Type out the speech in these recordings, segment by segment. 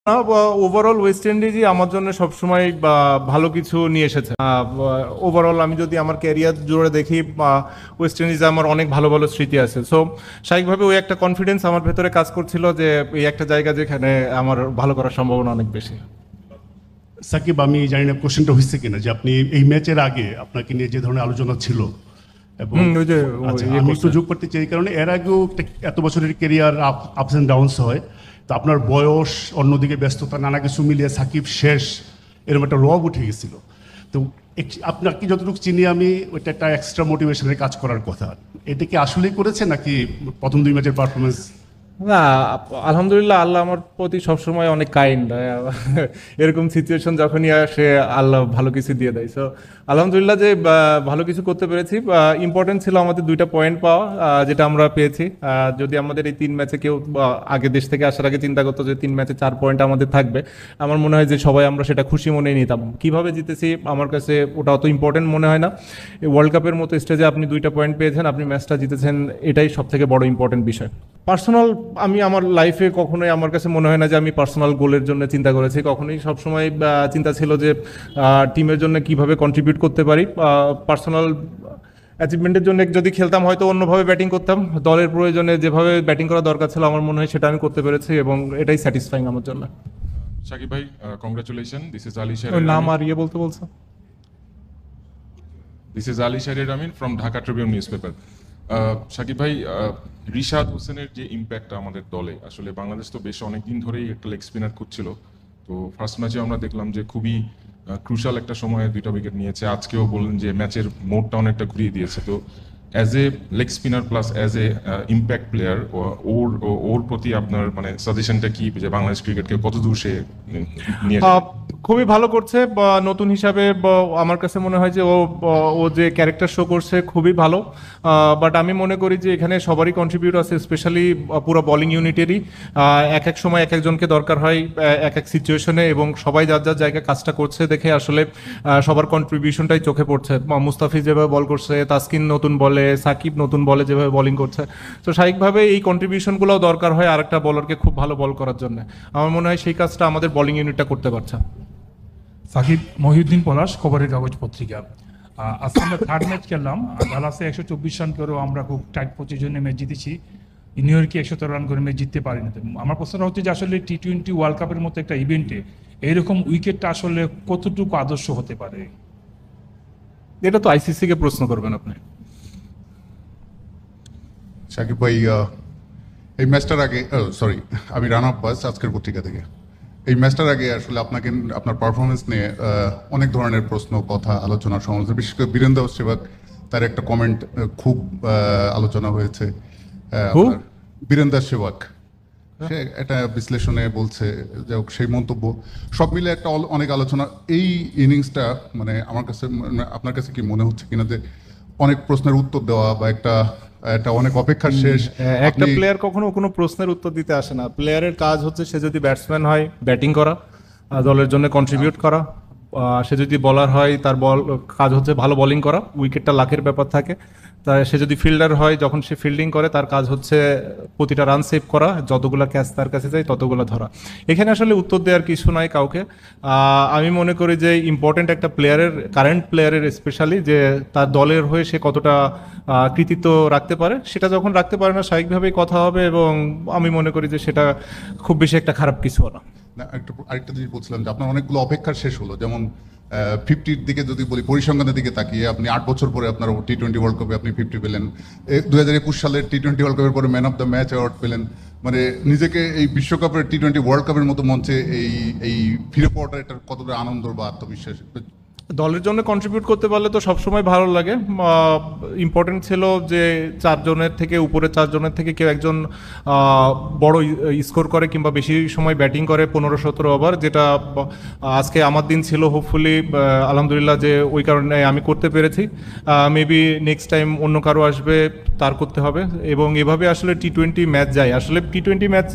না, overall West ইন্ডিজই আমার জন্য সবসময় ভালো কিছু নিয়ে এসেছে। ওভারঅল আমি যদি আমার ক্যারিয়ার জুড়ে দেখি, ওয়েস্ট ইন্ডিজে আমার অনেক ভালো ভালো স্মৃতি আছে। সো স্বাভাবিকভাবে ওই একটা কনফিডেন্স আমার ভেতরে কাজ করছিল যে এই একটা জায়গা যেখানে আমার ভালো করার সম্ভাবনা অনেক বেশি। সাকিব, আমি জানি না কোশ্চেনটা হয়েছে কিনা, যে আপনি এই ম্যাচের আগে আপনাকে নিয়ে যে ধরনের আলোচনা ছিল এবং ওই যে আচ্ছা, ইয়ে আমি করছে। একটু যোগ করতে চাই, এই কারণে এর আগেও এত বছরের কেরিয়ার আপস অ্যান্ড ডাউনস হয়। তো আপনার বয়স, অন্যদিকে ব্যস্ততা, নানা কিছু মিলিয়ে সাকিব শেষ এরকম একটা রব উঠে গেছিল। তো আপনাকে যতটুকু চিনি আমি, ওইটা একটা এক্সট্রা মোটিভেশনের কাজ করার কথা। এটা কি আসলেই করেছে নাকি প্রথম 2 ম্যাচের পারফরমেন্স? না, আলহামদুলিল্লাহ আল্লাহ আমার প্রতি সবসময় অনেক কাইন্ড। এরকম সিচুয়েশন যখনই আসে আল্লাহ ভালো কিছু দিয়ে দেয়। সো আলহামদুলিল্লাহ যে ভালো কিছু করতে পেরেছি। ইম্পর্টেন্ট ছিল আমাদের 2টা পয়েন্ট পাওয়া, যেটা আমরা পেয়েছি। যদি আমাদের এই 3 ম্যাচে কেউ আগে দেশ থেকে আসার আগে চিন্তা করতো যে 3 ম্যাচে 4 পয়েন্ট আমাদের থাকবে, আমার মনে হয় যে সবাই আমরা সেটা খুশি মনে নিতাম। কিভাবে জিতেছি আমার কাছে ওটা অত ইম্পর্টেন্ট মনে হয় না। এই ওয়ার্ল্ড কাপের মতো স্টেজে আপনি 2টা পয়েন্ট পেয়েছেন, আপনি ম্যাচটা জিতেছেন, এটাই সব থেকে বড় ইম্পর্টেন্ট বিষয়। পার্সোনাল, আমি আমার লাইফে কখনোই আমার কাছে মনে হয় না যে আমি পার্সোনাল গোলের জন্য চিন্তা করেছি। কখনোই সবসময় চিন্তা ছিল যে টিমের জন্য কিভাবে কন্ট্রিবিউট করতে পারি। পার্সোনাল অ্যাচিভমেন্টের জন্য যদি খেলতাম হয়তো অন্যভাবে ব্যাটিং করতাম। দলের প্রয়োজনে যেভাবে ব্যাটিং করা দরকার ছিল আমার মনে হয় সেটা আমি করতে পেরেছি এবং এটাই স্যাটিসফাইং আমার জন্য। শাকিব ভাই, কংগ্রাচুলেশন। দিস ইজ আলী ওই নাম শাহরিয়ার আর ইয়ে বলতে বলছো? This is Ali Shahriar Amin from Dhaka Tribune news paper. Shakib ভাই, রিশাদ হোসেনের যে ইম্প্যাক্টটা আমাদের দলে, আসলে বাংলাদেশ তো বেশ অনেকদিন ধরেই একটা লেগ স্পিনার খুঁজছিল। তো ফার্স্ট ম্যাচে আমরা দেখলাম যে খুবই ক্রুশাল একটা সময়ে 2টা উইকেট নিয়েছে। আজকেও বললেন যে ম্যাচের মোডটা অনেকটা ঘুরিয়ে দিয়েছে। তো as a leg spinner plus as a impact player, ওর ওর প্রতি আপনার মানে সাজেশনটা কি, যে বাংলাদেশ ক্রিকেটকে কত দূর সে নিয়ে খুবই ভালো করছে। নতুন হিসাবে আমার কাছে মনে হয় যে ও যে ক্যারেক্টার শো করছে খুবই ভালো। বাট আমি মনে করি যে এখানে সবারই কন্ট্রিবিউট আছে, স্পেশালি পুরো বোলিং ইউনিটেরই। এক এক সময় এক একজনকে দরকার হয় এক এক সিচুয়েশনে, এবং সবাই যার যার জায়গায় কাজটা করছে দেখে আসলে সবার কন্ট্রিবিউশনটাই চোখে পড়ছে। মুস্তাফিজ যেভাবে বল করছে, তাসকিন নতুন বলে, সাকিব নতুন বলে যেভাবে বোলিং করছে, তো স্বাভাবিকভাবে এই কন্ট্রিবিউশনগুলোও দরকার হয় আরেকটা বলারকে খুব ভালো বল করার জন্য। আমার মনে হয় সেই কাজটা আমাদের বোলিং ইউনিটটা করতে পারছে। সাকিব, মহিউদ্দিন পলাশ, খবরের কাগজ পত্রিকা। আজকে আমরা থার্ড ম্যাচ খেললাম। ডালাসে 124 রান করেও আমরা খুব টাইট পজিশনে ম্যাচ জিতেছি। নিউ ইয়র্কে 113 রান করে ম্যাচ জিততে পারিনি। তো আমার প্রশ্নটা হচ্ছে যে আসলে টি-20 ওয়ার্ল্ড কাপের মতো একটা ইভেন্টে এইরকম উইকেটটা আসলে কতটুকু আদর্শ হতে পারে? এটা তো আইসিসি কে প্রশ্ন করবেন আপনি। সাকিব ভাই, এই ম্যাচটার আগে, সরি, আমি রানা আব্বাস, আজকের পত্রিকা থেকে। এই ম্যাচটার আগে আসলে আপনাকে, আপনার পারফরমেন্স নিয়ে অনেক ধরনের প্রশ্ন, কথা, আলোচনা, সমালোচনা, বিশেষ করে বীরেন্দ্র সেবক তার একটা কমেন্ট খুব আলোচনা হয়েছে। আপনার বীরেন্দ্র সেবক সে একটা বিশ্লেষণে বলছে, যে সেই মন্তব্য সব মিলে একটা অনেক আলোচনা। এই ইনিংসটা মানে আমার কাছে, আপনার কাছে কি মনে হচ্ছে কিনা যে অনেক প্রশ্নের উত্তর দেওয়া বা একটা অনেক অপেক্ষার শেষ? একটা প্লেয়ার কখনো কোনো প্রশ্নের উত্তর দিতে আসে না। প্লেয়ারের কাজ হচ্ছে সে যদি ব্যাটসম্যান হয় ব্যাটিং করা, দলের জন্য কন্ট্রিবিউট করা। সে যদি বলার হয় তার কাজ হচ্ছে ভালো বোলিং করা, উইকেটটা লাখের ব্যাপার থাকে। তা সে যদি ফিল্ডার হয়, যখন সে ফিল্ডিং করে তার কাজ হচ্ছে প্রতিটা রান সেভ করা, যতগুলো ক্যাচ তার কাছে যায় ততগুলো ধরা। এখানে আসলে উত্তর দেওয়ার কিছু নাই কাউকে। আমি মনে করি যে ইম্পর্টেন্ট একটা প্লেয়ারের, কারেন্ট প্লেয়ারের স্পেশালি, যে তার দলের হয়ে সে কতটা কৃতিত্ব রাখতে পারে। সেটা যখন রাখতে পারে না, স্বাভাবিকভাবেই কথা হবে, এবং আমি মনে করি যে সেটা খুব বেশি একটা খারাপ কিছু না। আরেকটা জিনিস বলছিলাম যে আপনার অনেকগুলো অপেক্ষার শেষ হলো, যেমন 50-র দিকে যদি বলি, পরিসংখ্যানের দিকে তাকিয়ে আপনি 8 বছর পরে আপনার টি-20 ওয়ার্ল্ড কাপে আপনি 50 পেলেন। 2021 সালের টি-20 ওয়ার্ল্ড কাপের পরে man of the match award পেলেন। মানে নিজেকে এই বিশ্বকাপের টি-20 ওয়ার্ল্ড কাপের মতো মঞ্চে এই ফিরে পাওয়াটা, এটার কতটা আনন্দ বা আত্মবিশ্বাস? দলের জন্য কন্ট্রিবিউট করতে পারলে তো সবসময় ভালো লাগে। ইম্পর্টেন্ট ছিল যে 4 জনের থেকে, উপরে 4 জনের থেকে কেউ একজন বড় স্কোর করে কিংবা বেশি সময় ব্যাটিং করে, 15-17 ওভার, যেটা আজকে আমার দিন ছিল। হোপফুলি আলহামদুলিল্লাহ যে ওই কারণে আমি করতে পেরেছি। মেবি নেক্সট টাইম অন্য কারো আসবে, তার করতে হবে। এবং এভাবে আসলে টি-20 ম্যাচ যায়। আসলে টি-20 ম্যাচ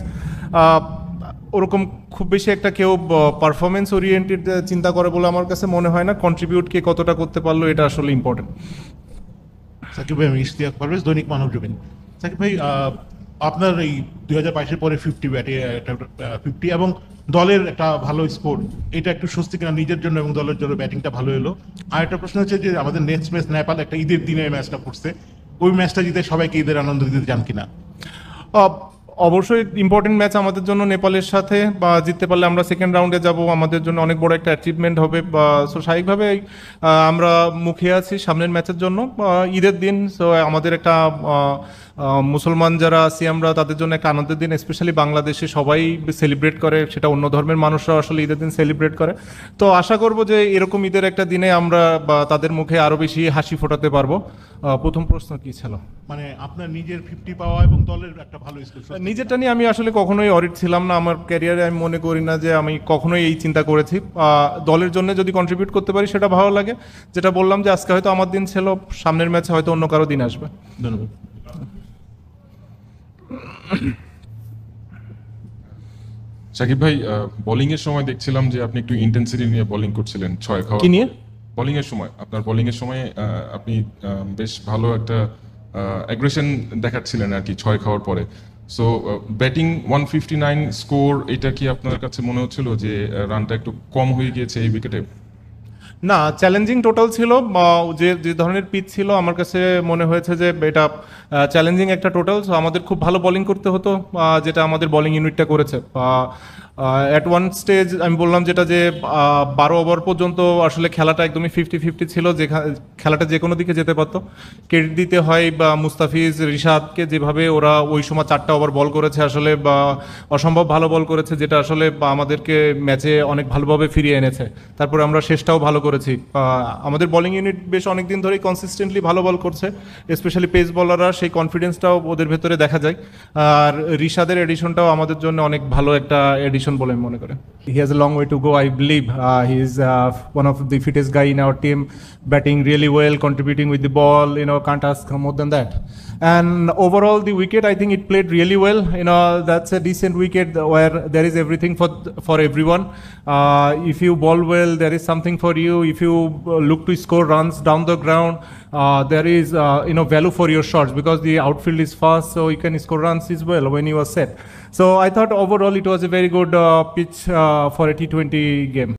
ওরকম খুব বেশি একটা কেউ পারফরমেন্স ওরিয়েন্টেড চিন্তা করে বলে আমার কাছে মনে হয় না। কন্ট্রিবিউট কে কতটা করতে পারলো এটা আসলে ইম্পর্টেন্ট। সাকিব ভাই, আমি ইশতিয়াক পারভেজ, দৈনিক মানবজমিন। সাকিব ভাই, আপনার এই 2022-এর পরে 50 ব্যাটে 50 এবং দলের একটা ভালো স্কোর, এটা একটু স্বস্তি কিনা নিজের জন্য এবং দলের জন্য ব্যাটিংটা ভালো এলো? আর একটা প্রশ্ন হচ্ছে যে আমাদের নেক্সট ম্যাচ নেপাল একটা ঈদের দিনে ম্যাচটা পড়ছে, ওই ম্যাচটা জিতে সবাইকে ঈদের আনন্দ দিতে চান কিনা? আহ, অবশ্যই ইম্পর্টেন্ট ম্যাচ আমাদের জন্য নেপালের সাথে, বা জিততে পারলে আমরা সেকেন্ড রাউন্ডে যাব, আমাদের জন্য অনেক বড় একটা অ্যাচিভমেন্ট হবে। সো স্বাভাবিকভাবে আমরা মুখিয়ে আছি সামনের ম্যাচের জন্য। ঈদের দিন, সো আমাদের একটা মুসলমান যারা আছি আমরা, তাদের জন্য একটা আনন্দের দিন। স্পেশালি বাংলাদেশে সবাই সেলিব্রেট করে, সেটা অন্য ধর্মের মানুষরাও আসলে ঈদের দিন সেলিব্রেট করে। তো আশা করব যে এরকম ঈদের একটা দিনে আমরা তাদের মুখে আরও বেশি হাসি ফোটাতে পারবো। প্রথম প্রশ্ন কি ছিল? মানে আপনার নিজের 50 পাওয়া এবং দলের একটা ভালো স্কোর। নিজেরটা নিয়ে আমি আসলে কখনোই অরিড ছিলাম না আমার ক্যারিয়ারে। আমি মনে করি না যে আমি কখনোই এই চিন্তা করেছি। দলের জন্য যদি কন্ট্রিবিউট করতে পারি সেটা ভালো লাগে। যেটা বললাম যে আজকে হয়তো আমার দিন ছিল, সামনের ম্যাচে হয়তো অন্য কারো দিন আসবে। ধন্যবাদ। সাকিব ভাই, বোলিং এর সময় দেখছিলাম যে আপনি একটু ইন্টেন্সিটি নিয়ে বোলিং করছিলেন ছয় খাওয়া। কি নিয়ে? বোলিং এর সময়, আপনার বোলিং এর সময় আপনি বেশ ভালো একটা অ্যাগ্রেশন দেখাচ্ছিলেন আর কি ছয় খাওয়ার পরে। সো ব্যাটিং 159 স্কোর, এটা কি আপনার কাছে মনে হচ্ছিল যে রানটা একটু কম হয়ে গিয়েছে এই উইকেটে? না, চ্যালেঞ্জিং টোটাল ছিল। যে যে ধরনের পিচ ছিল আমার কাছে মনে হয়েছে যে এটা চ্যালেঞ্জিং একটা টোটাল। সো আমাদের খুব ভালো বোলিং করতে হতো, যেটা আমাদের বোলিং ইউনিটটা করেছে। অ্যাট ওয়ান স্টেজ আমি বললাম যেটা যে 12 ওভার পর্যন্ত আসলে খেলাটা একদমই 50-50 ছিল, খেলাটা যে কোনো দিকে যেতে পারতো। ক্রেডিট দিতে হয় বা মুস্তাফিজ, রিশাদকে, যেভাবে ওরা ওই সময় 4টা ওভার বল করেছে আসলে, বা অসম্ভব ভালো বল করেছে, যেটা আসলে আমাদেরকে ম্যাচে অনেক ভালোভাবে ফিরিয়ে এনেছে। তারপরে আমরা শেষটাও ভালো করেছি। আমাদের বোলিং ইউনিট বেশ অনেকদিন ধরেই কনসিস্টেন্টলি ভালো বল করছে, স্পেশালি পেস বলাররা, সেই কনফিডেন্সটাও ওদের ভেতরে দেখা যায়। আর রিশাদের এডিশনটাও আমাদের জন্য অনেক ভালো একটা এডিশন বলে আমি মনে করি। He has a long way to go, I believe. He is one of the fittest guy in our team, batting really well, contributing with the ball. Can't ask more than that. And overall, the wicket, I think it played really well. That's a decent wicket where there is everything for everyone. If you bowl well, there is something for you. If you look to score runs down the ground, there is value for your shots, because the outfield is fast, so you can score runs as well when you are set. So I thought overall it was a very good pitch for a T20 game.